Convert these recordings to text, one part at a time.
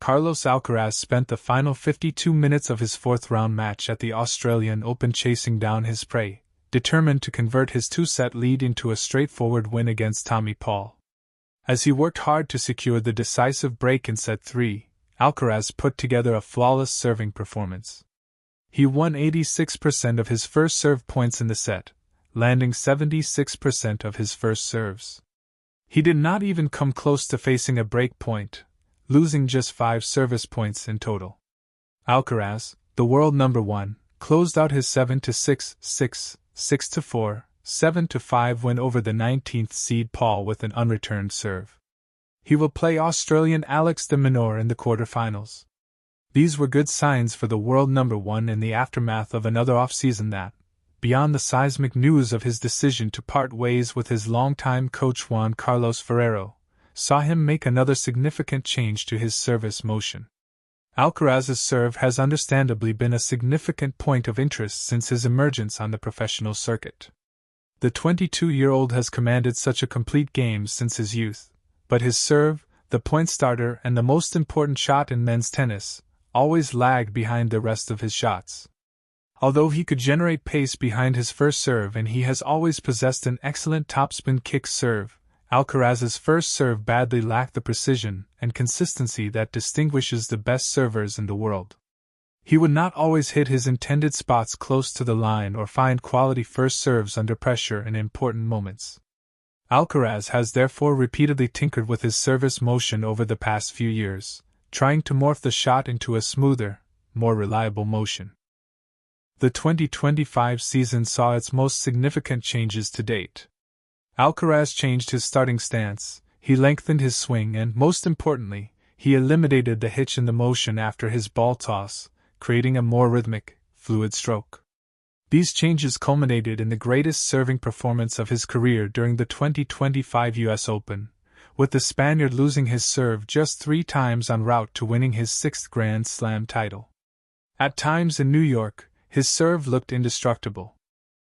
Carlos Alcaraz spent the final 52 minutes of his fourth-round match at the Australian Open chasing down his prey, determined to convert his two-set lead into a straightforward win against Tommy Paul. As he worked hard to secure the decisive break in set 3, Alcaraz put together a flawless serving performance. He won 86% of his first serve points in the set, landing 76% of his first serves. He did not even come close to facing a break point, losing just 5 service points in total. Alcaraz, the world number 1, closed out his 7-6, 6, 6-4, 7-5 win over the 19th seed Paul with an unreturned serve. He will play Australian Alex de Minaur in the quarterfinals. These were good signs for the world number 1 in the aftermath of another off-season that, beyond the seismic news of his decision to part ways with his longtime coach Juan Carlos Ferrero, saw him make another significant change to his service motion. Alcaraz's serve has understandably been a significant point of interest since his emergence on the professional circuit. The 22-year-old has commanded such a complete game since his youth, but his serve, the point starter and the most important shot in men's tennis, always lagged behind the rest of his shots. Although he could generate pace behind his first serve and he has always possessed an excellent topspin kick serve, Alcaraz's first serve badly lacked the precision and consistency that distinguishes the best servers in the world. He would not always hit his intended spots close to the line or find quality first serves under pressure in important moments. Alcaraz has therefore repeatedly tinkered with his service motion over the past few years, trying to morph the shot into a smoother, more reliable motion. The 2025 season saw its most significant changes to date. Alcaraz changed his starting stance, he lengthened his swing and, most importantly, he eliminated the hitch in the motion after his ball toss, creating a more rhythmic, fluid stroke. These changes culminated in the greatest serving performance of his career during the 2025 US Open, with the Spaniard losing his serve just 3 times en route to winning his 6th Grand Slam title. At times in New York, his serve looked indestructible.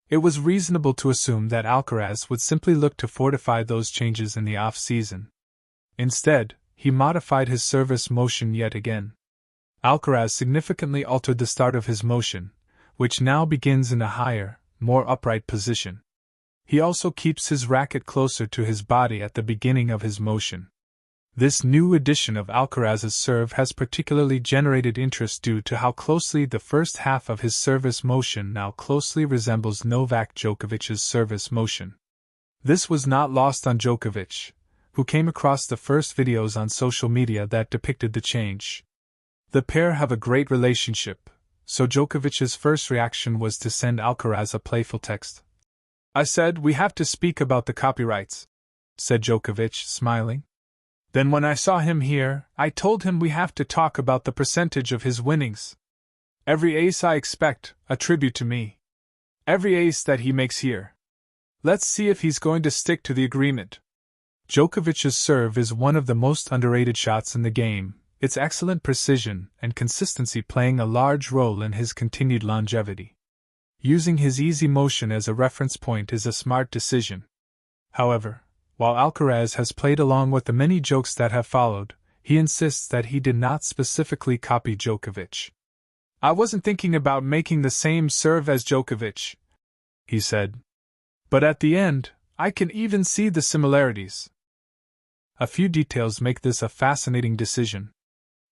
It was reasonable to assume that Alcaraz would simply look to fortify those changes in the off-season. Instead, he modified his service motion yet again. Alcaraz significantly altered the start of his motion, which now begins in a higher, more upright position. He also keeps his racket closer to his body at the beginning of his motion. This new edition of Alcaraz's serve has particularly generated interest due to how closely the first half of his service motion now closely resembles Novak Djokovic's service motion. This was not lost on Djokovic, who came across the first videos on social media that depicted the change. The pair have a great relationship, so Djokovic's first reaction was to send Alcaraz a playful text. "I said we have to speak about the copyrights," said Djokovic, smiling. "Then when I saw him here, I told him we have to talk about the percentage of his winnings. Every ace I expect, a tribute to me. Every ace that he makes here. Let's see if he's going to stick to the agreement." Djokovic's serve is one of the most underrated shots in the game, its excellent precision and consistency playing a large role in his continued longevity. Using his easy motion as a reference point is a smart decision. However, while Alcaraz has played along with the many jokes that have followed, he insists that he did not specifically copy Djokovic. "I wasn't thinking about making the same serve as Djokovic," he said. "But at the end, I can even see the similarities." A few details make this a fascinating decision.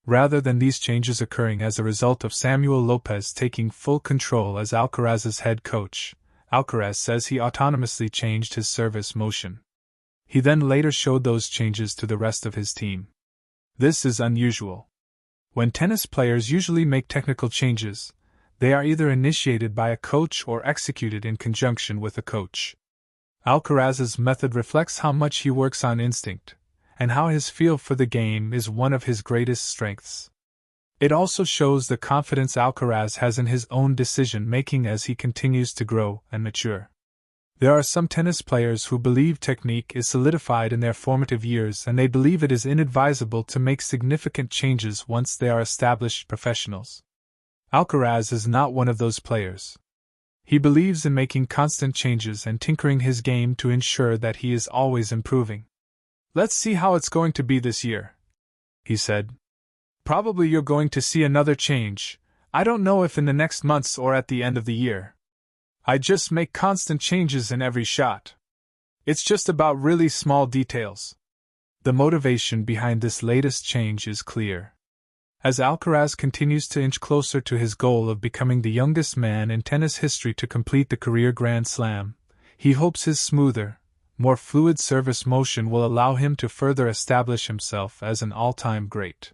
Rather than these changes occurring as a result of Samuel Lopez taking full control as Alcaraz's head coach, Alcaraz says he autonomously changed his service motion. He then later showed those changes to the rest of his team. This is unusual. When tennis players usually make technical changes, they are either initiated by a coach or executed in conjunction with a coach. Alcaraz's method reflects how much he works on instinct, and how his feel for the game is one of his greatest strengths. It also shows the confidence Alcaraz has in his own decision-making as he continues to grow and mature. There are some tennis players who believe technique is solidified in their formative years and they believe it is inadvisable to make significant changes once they are established professionals. Alcaraz is not one of those players. He believes in making constant changes and tinkering his game to ensure that he is always improving. "Let's see how it's going to be this year," he said. Probably you're going to see another change. I don't know if in the next months or at the end of the year. I just make constant changes in every shot. It's just about really small details. The motivation behind this latest change is clear. As Alcaraz continues to inch closer to his goal of becoming the youngest man in tennis history to complete the career Grand Slam, he hopes his smoother, more fluid service motion will allow him to further establish himself as an all-time great.